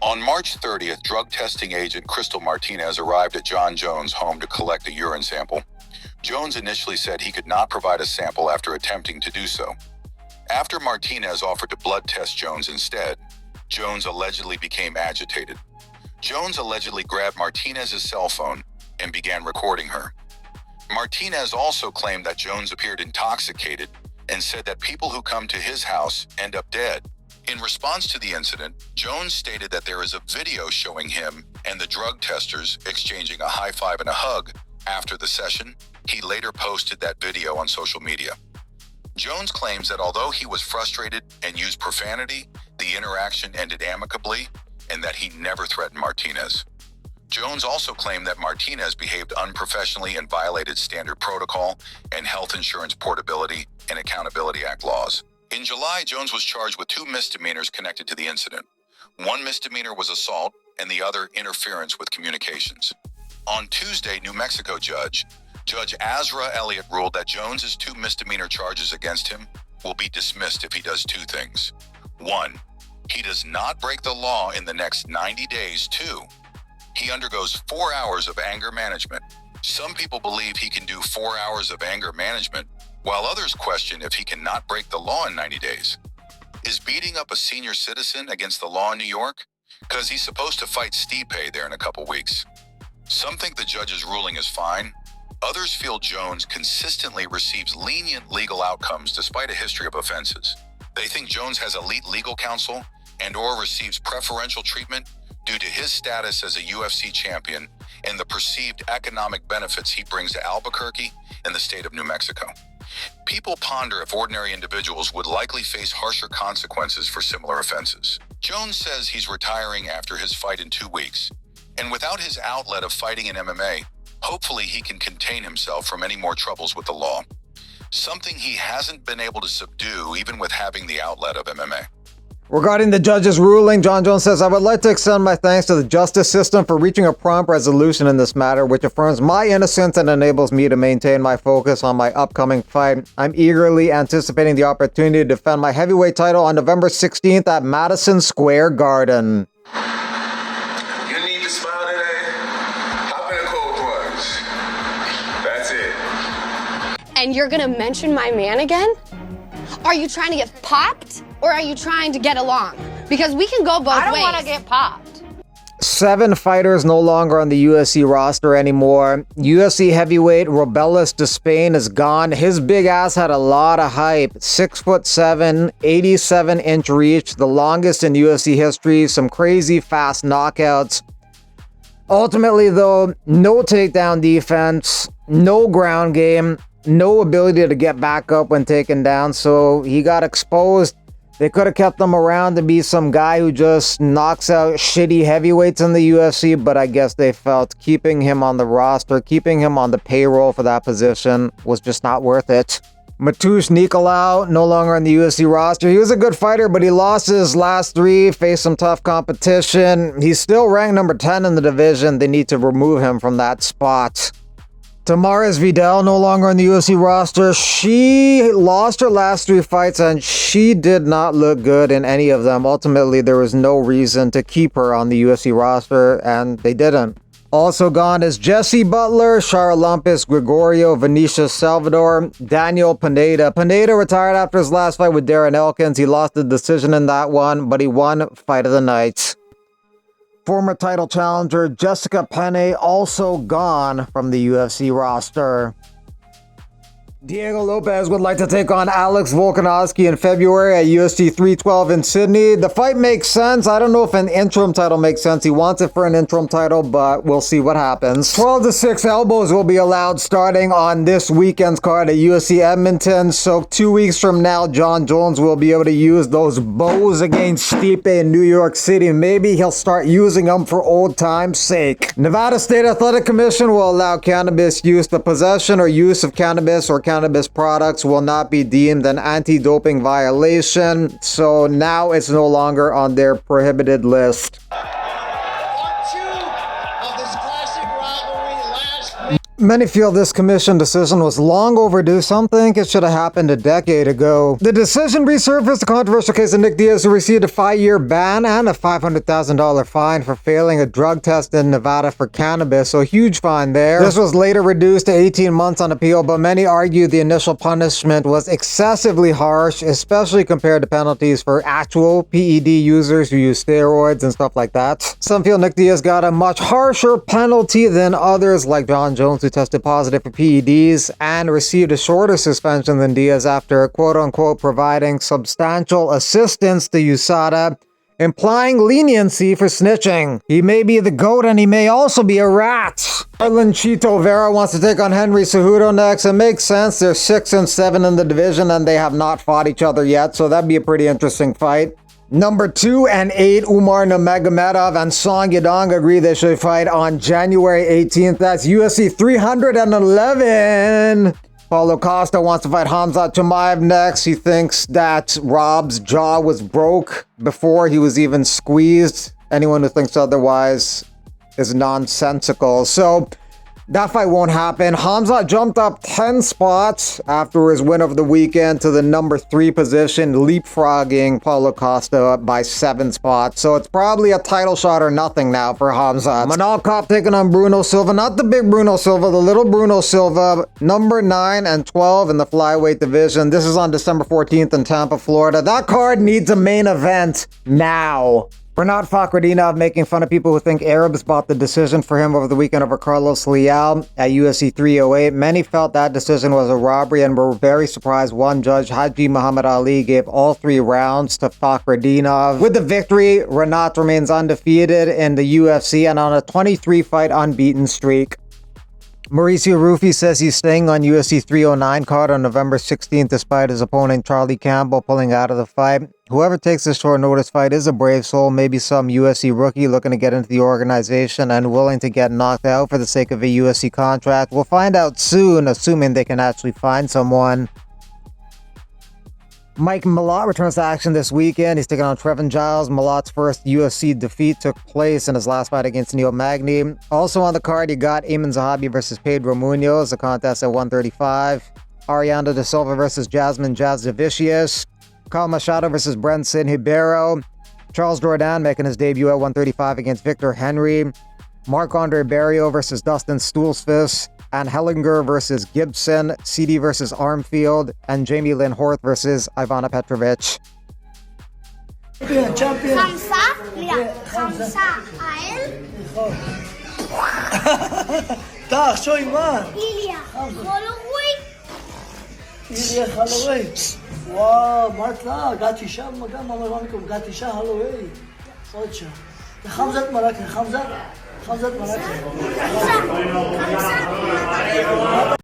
On March 30th, drug testing agent Crystal Martinez arrived at John Jones' home to collect a urine sample. Jones initially said he could not provide a sample after attempting to do so. After Martinez offered to blood test Jones instead, Jones allegedly became agitated. Jones allegedly grabbed Martinez's cell phone and began recording her. Martinez also claimed that Jones appeared intoxicated and said that people who come to his house end up dead. In response to the incident, Jones stated that there is a video showing him and the drug testers exchanging a high five and a hug after the session. He later posted that video on social media. Jones claims that although he was frustrated and used profanity, the interaction ended amicably and that he never threatened Martinez. Jones also claimed that Martinez behaved unprofessionally and violated standard protocol and Health Insurance Portability and Accountability Act laws. In July, Jones was charged with 2 misdemeanors connected to the incident. One misdemeanor was assault and the other interference with communications. On Tuesday, New Mexico Judge Azra Elliott ruled that Jones's 2 misdemeanor charges against him will be dismissed if he does 2 things. 1, he does not break the law in the next 90 days. 2, he undergoes 4 hours of anger management. Some people believe he can do 4 hours of anger management, while others question if he cannot break the law in 90 days. Is beating up a senior citizen against the law in New York? Because he's supposed to fight Stipe there in a couple weeks. Some think the judge's ruling is fine. Others feel Jones consistently receives lenient legal outcomes despite a history of offenses. They think Jones has elite legal counsel and/or receives preferential treatment due to his status as a UFC champion and the perceived economic benefits he brings to Albuquerque and the state of New Mexico. People ponder if ordinary individuals would likely face harsher consequences for similar offenses. Jones says he's retiring after his fight in 2 weeks, and without his outlet of fighting in MMA, hopefully he can contain himself from any more troubles with the law, something he hasn't been able to subdue even with having the outlet of MMA. Regarding the judge's ruling, John Jones says, I would like to extend my thanks to the justice system for reaching a prompt resolution in this matter, which affirms my innocence and enables me to maintain my focus on my upcoming fight. I'm eagerly anticipating the opportunity to defend my heavyweight title on November 16th at Madison Square Garden. You need to smile today? Hop in a cold plunge. That's it. And you're gonna mention my man again? Are you trying to get popped? Or are you trying to get along? Because we can go both ways. I don't want to get popped. 7 fighters no longer on the UFC roster anymore. UFC heavyweight Robelis Despain is gone. His big ass had a lot of hype. 6'7", 87-inch reach, the longest in UFC history. Some crazy fast knockouts. Ultimately, though, no takedown defense, no ground game, no ability to get back up when taken down. So he got exposed. They could have kept him around to be some guy who just knocks out shitty heavyweights in the UFC, but I guess they felt keeping him on the roster, keeping him on the payroll for that position was just not worth it. Matush Nicolau, no longer on the UFC roster. He was a good fighter, but he lost his last 3, faced some tough competition. He's still ranked number 10 in the division. They need to remove him from that spot. Tamaris Vidal, no longer on the UFC roster. She lost her last 3 fights and she did not look good in any of them. Ultimately, there was no reason to keep her on the UFC roster and they didn't. Also gone is Jesse Butler, Charalampis Gregorio, Vinicius Salvador, Daniel Pineda. Pineda retired after his last fight with Darren Elkins. He lost the decision in that one, but he won Fight of the Night. Former title challenger Jessica Penne also gone from the UFC roster. Diego Lopes would like to take on Alex Volkanovski in February at UFC 312 in Sydney. The fight makes sense. I don't know if an interim title makes sense. He wants it for an interim title, but we'll see what happens. 12-6 elbows will be allowed starting on this weekend's card at UFC Edmonton. So 2 weeks from now, John Jones will be able to use those bows against Stipe in New York City. Maybe he'll start using them for old time's sake. Nevada State Athletic Commission will allow cannabis use. The possession or use of cannabis or cannabis products will not be deemed an anti-doping violation, so now it's no longer on their prohibited list. Part 2 of this classic rivalry last week. Many feel this commission decision was long overdue. Some think it should have happened a decade ago. The decision resurfaced the controversial case of Nick Diaz, who received a 5-year ban and a $500,000 fine for failing a drug test in Nevada for cannabis, so a huge fine there. This was later reduced to 18 months on appeal, but many argue the initial punishment was excessively harsh, especially compared to penalties for actual PED users who use steroids and stuff like that. Some feel Nick Diaz got a much harsher penalty than others, like John Jones, who tested positive for PEDs and received a shorter suspension than Diaz after quote-unquote providing substantial assistance to USADA, implying leniency for snitching. He may be the GOAT and he may also be a rat. Marlon Chito Vera wants to take on Henry Cejudo next. It makes sense. They're 6 and 7 in the division and they have not fought each other yet, so that'd be a pretty interesting fight. Number 2 and 8, Umar Nurmagomedov and Song Yadong agree they should fight on January 18th. That's UFC 311. Paulo Costa wants to fight Khamzat Chimaev next. He thinks that Rob's jaw was broke before he was even squeezed. Anyone who thinks otherwise is nonsensical. So that fight won't happen. Khamzat jumped up 10 spots after his win of the weekend to the number 3 position, leapfrogging Paulo Costa by 7 spots. So it's probably a title shot or nothing now for Khamzat. Manal Kape taking on Bruno Silva. Not the big Bruno Silva, the little Bruno Silva. Number 9 and 12 in the flyweight division. This is on December 14th in Tampa, Florida. That card needs a main event now. Rinat Fakhretdinov making fun of people who think Arabs bought the decision for him over the weekend over Carlos Leal at UFC 308. Many felt that decision was a robbery and were very surprised one judge, Haji Muhammad Ali, gave all 3 rounds to Fakhretdinov. With the victory, Rinat remains undefeated in the UFC and on a 23-fight unbeaten streak. Mauricio Ruffy says he's staying on UFC 309 card on November 16th despite his opponent Charlie Campbell pulling out of the fight. Whoever takes this short notice fight is a brave soul, maybe some UFC rookie looking to get into the organization and willing to get knocked out for the sake of a UFC contract. We'll find out soon, assuming they can actually find someone. Mike Malott returns to action this weekend. He's taking on Trevin Giles. Malott's first UFC defeat took place in his last fight against Neil Magny. Also on the card, you got Eamon Zahabi versus Pedro Munoz, a contest at 135. Arianda De Silva versus Jasmine Jasdavicius. Kyle Machado versus Brenson Ribeiro. Charles Jourdain making his debut at 135 against Victor Henry. Marc-Andre Barrio versus Dustin Stulsfus. And Hellinger versus Gibson, CD versus Armfield, and Jamie Lynn Horth versus Ivana Petrovic. Champion. Khamsa, Ael. Tak, show him man. Ilya Holloway. וואו, אמרת לה, הגעתי אישה, גם אמר מקום, הגעתי אישה, הלואי. עוד שם. חמזת מרקה, חמזת מרקה.